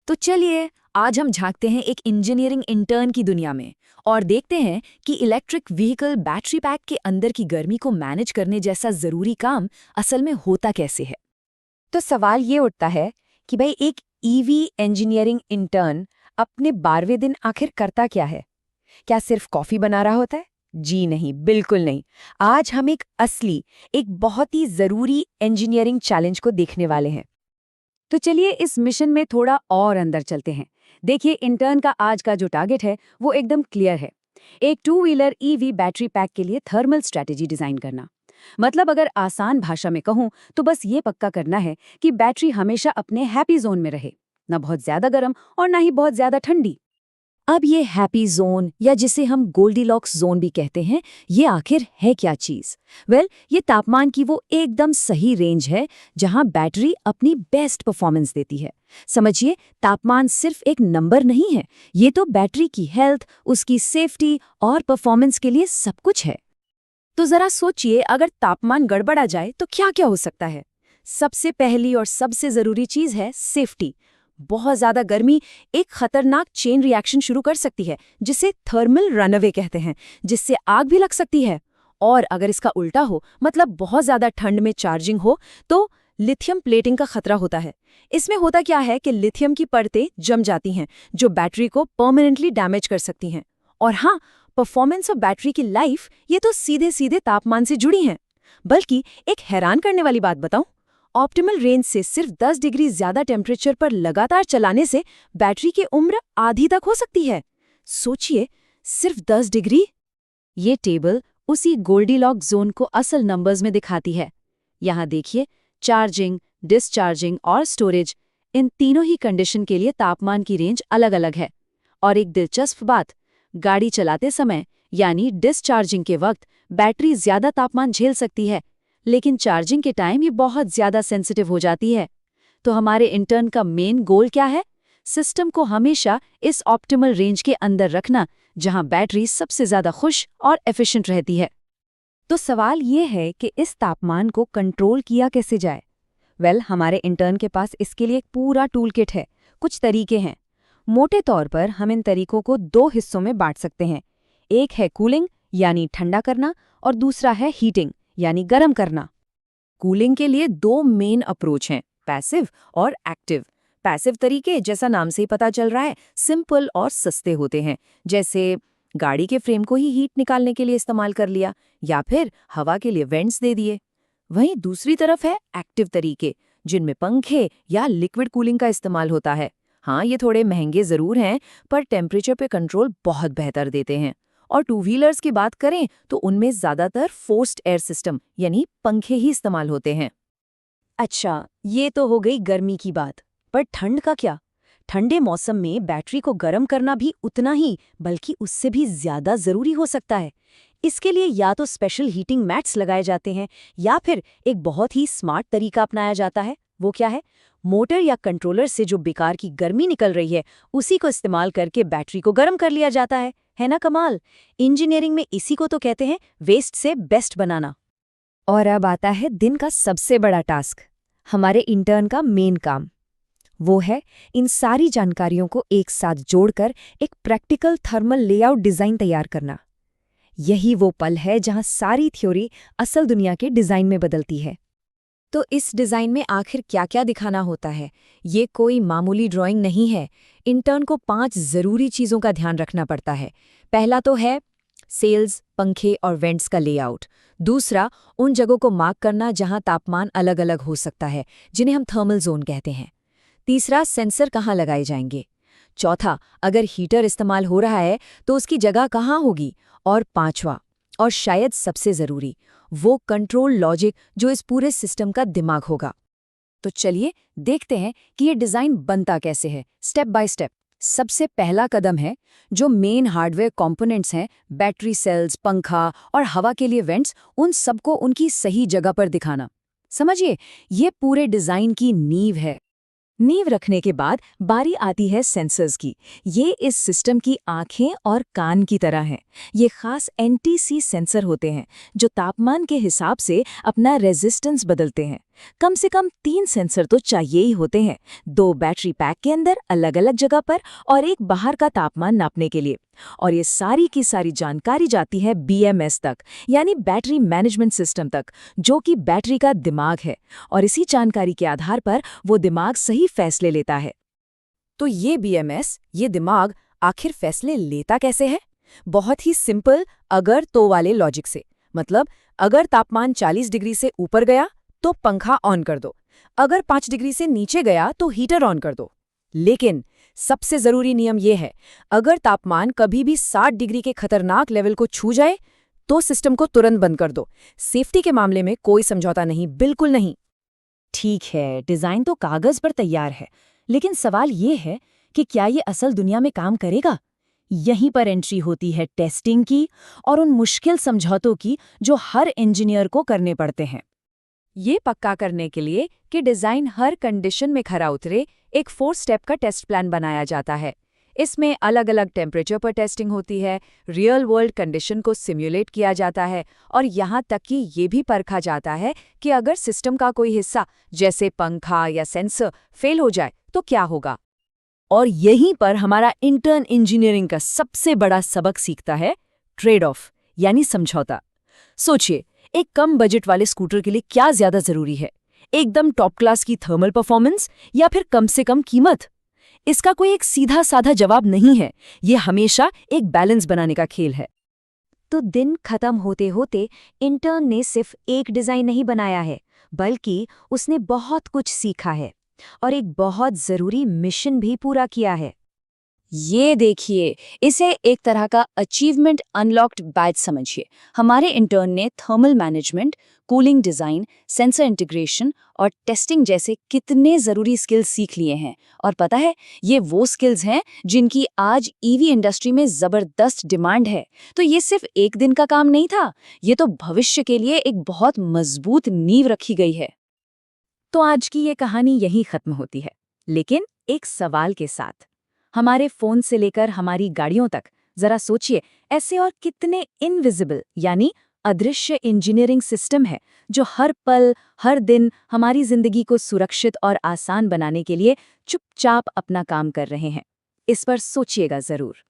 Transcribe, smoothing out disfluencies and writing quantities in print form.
तो चलिए आज हम झांकते हैं एक इंजीनियरिंग इंटर्न की दुनिया में और देखते हैं कि इलेक्ट्रिक व्हीकल बैटरी पैक के अंदर की गर्मी को मैनेज करने जैसा ज़रूरी काम असल में होता कैसे है। तो सवाल ये उठता है कि भाई एक ईवी इंजीनियरिंग इंटर्न अपने 12वें दिन आखिर करता क्या है? क्या सिर्फ कॉफी बना रहा होता है? जी नहीं, बिल्कुल नहीं। आज हम एक बहुत ही जरूरी इंजीनियरिंग चैलेंज को देखने वाले हैं। तो चलिए इस मिशन में थोड़ा और अंदर चलते हैं। देखिए, इंटर्न का आज का जो टारगेट है वो एकदम क्लियर है। एक 2 व्हीलर ईवी बैटरी पैक के लिए थर्मल स्ट्रेटेजी डिजाइन करना। मतलब अगर आसान भाषा में कहूं तो बस ये पक्का करना है कि बैटरी हमेशा अपने हैप्पी जोन में रहे, ना बहुत ज्यादा गर्म और ना ही बहुत ज्यादा ठंडी। अब ये हैप्पी जोन या जिसे हम गोल्डीलॉक्स जोन भी कहते हैं, ये आखिर है क्या चीज़? ये तापमान की वो एकदम सही रेंज है जहां बैटरी अपनी बेस्ट परफॉर्मेंस देती है। समझिए, तापमान सिर्फ एक नंबर नहीं है, ये तो बैटरी की हेल्थ, उसकी सेफ्टी और परफॉर्मेंस के लिए सब कुछ है। तो जरा सोचिए, अगर तापमान गड़बड़ा जाए तो क्या क्या हो सकता है। सबसे पहली और सबसे जरूरी चीज है सेफ्टी। बहुत ज्यादा गर्मी एक खतरनाक चेन रिएक्शन शुरू कर सकती है जिसे थर्मल रनअवे कहते हैं, जिससे आग भी लग सकती है। और अगर इसका उल्टा हो, मतलब बहुत ज्यादा ठंड में चार्जिंग हो, तो लिथियम प्लेटिंग का खतरा होता है। इसमें होता क्या है कि लिथियम की परतें जम जाती हैं जो बैटरी को परमानेंटली डैमेज कर सकती हैं। और हाँ, परफॉर्मेंस और बैटरी की लाइफ ये तो सीधे सीधे तापमान से जुड़ी हैं। बल्कि एक हैरान करने वाली बात बताऊं, ऑप्टिमल रेंज से सिर्फ 10 डिग्री ज्यादा टेम्परेचर पर लगातार चलाने से बैटरी की उम्र आधी तक हो सकती है। सोचिए, सिर्फ 10 डिग्री। ये टेबल उसी गोल्डीलॉक जोन को असल नंबर्स में दिखाती है। यहाँ देखिए, चार्जिंग, डिस्चार्जिंग और स्टोरेज, इन तीनों ही कंडीशन के लिए तापमान की रेंज अलग अलग है। और एक दिलचस्प बात, गाड़ी चलाते समय यानी डिस्चार्जिंग के वक्त बैटरी ज्यादा तापमान झेल सकती है, लेकिन चार्जिंग के टाइम ये बहुत ज्यादा सेंसिटिव हो जाती है। तो हमारे इंटर्न का मेन गोल क्या है? सिस्टम को हमेशा इस ऑप्टिमल रेंज के अंदर रखना जहां बैटरी सबसे ज्यादा खुश और एफिशिएंट रहती है। तो सवाल ये है कि इस तापमान को कंट्रोल किया कैसे जाए? हमारे इंटर्न के पास इसके लिए एक पूरा टूल किट है। कुछ तरीके हैं। मोटे तौर पर हम इन तरीकों को 2 हिस्सों में बांट सकते हैं। एक है कूलिंग यानी ठंडा करना, और दूसरा है हीटिंग यानी गर्म करना। कूलिंग के लिए 2 मेन अप्रोच हैं, पैसिव और एक्टिव। पैसिव तरीके, जैसा नाम से ही पता चल रहा है, सिंपल और सस्ते होते हैं, जैसे गाड़ी के फ्रेम को ही हीट निकालने के लिए इस्तेमाल कर लिया या फिर हवा के लिए वेंट्स दे दिए। वहीं दूसरी तरफ है एक्टिव तरीके, जिनमें पंखे या लिक्विड कूलिंग का इस्तेमाल होता है। हाँ, ये थोड़े महंगे जरूर हैं, पर टेम्परेचर पे कंट्रोल बहुत बेहतर देते हैं। और 2 व्हीलर्स की बात करें तो उनमें ज्यादातर फोर्स्ड एयर सिस्टम यानी पंखे ही इस्तेमाल होते हैं। अच्छा, ये तो हो गई गर्मी की बात। पर ठंड का क्या? ठंडे मौसम में बैटरी को गर्म करना भी उतना ही, बल्कि उससे भी ज्यादा जरूरी हो सकता है। इसके लिए या तो स्पेशल हीटिंग मैट्स लगाए जाते हैं या फिर एक बहुत ही स्मार्ट तरीका अपनाया जाता है। वो क्या है? मोटर या कंट्रोलर से जो बेकार की गर्मी निकल रही है, उसी को इस्तेमाल करके बैटरी को गर्म कर लिया जाता है ना कमाल? इंजीनियरिंग में इसी को तो कहते हैं वेस्ट से बेस्ट बनाना। और अब आता है दिन का सबसे बड़ा टास्क, हमारे इंटर्न का मेन काम। वो है इन सारी जानकारियों को एक साथ जोड़कर एक प्रैक्टिकल थर्मल लेआउट डिजाइन तैयार करना। यही वो पल है जहां सारी थ्योरी असल दुनिया के डिजाइन में बदलती है। तो इस डिजाइन में आखिर क्या क्या दिखाना होता है? ये कोई मामूली ड्राइंग नहीं है। इंटर्न को 5 जरूरी चीजों का ध्यान रखना पड़ता है। पहला तो है सेल्स, पंखे और वेंट्स का लेआउट। दूसरा, उन जगहों को मार्क करना जहां तापमान अलग अलग हो सकता है, जिन्हें हम थर्मल जोन कहते हैं। तीसरा, सेंसर कहाँ लगाए जाएंगे। चौथा, अगर हीटर इस्तेमाल हो रहा है तो उसकी जगह कहाँ होगी। और पांचवा, और शायद सबसे जरूरी, वो कंट्रोल लॉजिक जो इस पूरे सिस्टम का दिमाग होगा। तो चलिए देखते हैं कि ये डिजाइन बनता कैसे है, स्टेप बाय स्टेप। सबसे पहला कदम है जो मेन हार्डवेयर कंपोनेंट्स हैं, बैटरी सेल्स, पंखा और हवा के लिए वेंट्स, उन सबको उनकी सही जगह पर दिखाना। समझिए, ये पूरे डिजाइन की नींव है। नींव रखने के बाद बारी आती है सेंसर्स की। ये इस सिस्टम की आंखें और कान की तरह हैं। ये खास एनटीसी सेंसर होते हैं जो तापमान के हिसाब से अपना रेजिस्टेंस बदलते हैं। कम से कम 3 सेंसर तो चाहिए ही होते हैं, 2 बैटरी पैक के अंदर अलग अलग जगह पर और एक बाहर का तापमान नापने के लिए। और ये सारी की सारी जानकारी जाती है बीएमएस तक, यानी बैटरी मैनेजमेंट सिस्टम तक, जो कि बैटरी का दिमाग है। और इसी जानकारी के आधार पर वो दिमाग सही फैसले लेता है। तो ये बीएमएस, ये दिमाग आखिर फैसले लेता कैसे है? बहुत ही सिंपल अगर तो वाले लॉजिक से। मतलब अगर तापमान 40 डिग्री से ऊपर गया तो पंखा ऑन कर दो, अगर 5 डिग्री से नीचे गया तो हीटर ऑन कर दो। लेकिन सबसे जरूरी नियम यह है, अगर तापमान कभी भी 60 डिग्री के खतरनाक लेवल को छू जाए तो सिस्टम को तुरंत बंद कर दो। सेफ्टी के मामले में कोई समझौता नहीं, बिल्कुल नहीं। ठीक है, डिजाइन तो कागज पर तैयार है, लेकिन सवाल ये है कि क्या ये असल दुनिया में काम करेगा? यहीं पर एंट्री होती है टेस्टिंग की और उन मुश्किल समझौतों की जो हर इंजीनियर को करने पड़ते हैं। ये पक्का करने के लिए कि डिजाइन हर कंडीशन में खरा उतरे, एक 4 स्टेप का टेस्ट प्लान बनाया जाता है। इसमें अलग अलग टेम्परेचर पर टेस्टिंग होती है, रियल वर्ल्ड कंडीशन को सिम्युलेट किया जाता है और यहाँ तक कि ये भी परखा जाता है कि अगर सिस्टम का कोई हिस्सा जैसे पंखा या सेंसर फेल हो जाए तो क्या होगा। और यहीं पर हमारा इंटर्न इंजीनियरिंग का सबसे बड़ा सबक सीखता है ट्रेड ऑफ, यानी समझौता। सोचिए, एक कम बजट वाले स्कूटर के लिए क्या ज्यादा जरूरी है, एकदम टॉप क्लास की थर्मल परफॉर्मेंस या फिर कम से कम कीमत? इसका कोई एक सीधा साधा जवाब नहीं है, ये हमेशा एक बैलेंस बनाने का खेल है। तो दिन खत्म होते होते इंटर्न ने सिर्फ एक डिजाइन नहीं बनाया है, बल्कि उसने बहुत कुछ सीखा है और एक बहुत जरूरी मिशन भी पूरा किया है। ये देखिए, इसे एक तरह का अचीवमेंट अनलॉक्ड बैज समझिए। हमारे इंटर्न ने thermal management, cooling design, sensor integration और टेस्टिंग जैसे कितने ज़रूरी स्किल्स सीख लिए हैं। और पता है, ये वो स्किल्स हैं जिनकी आज ईवी इंडस्ट्री में ज़बरदस्त डिमांड है। तो ये सिर्फ एक दिन का काम नहीं था, ये तो भविष्य के लिए एक बहुत मजबूत नींव रखी गई है। तो आज की ये कहानी यहीं खत्म होती है, लेकिन एक सवाल के साथ। हमारे फोन से लेकर हमारी गाड़ियों तक, जरा सोचिए, ऐसे और कितने इनविजिबल यानी अदृश्य इंजीनियरिंग सिस्टम है जो हर पल, हर दिन हमारी जिंदगी को सुरक्षित और आसान बनाने के लिए चुपचाप अपना काम कर रहे हैं। इस पर सोचिएगा जरूर।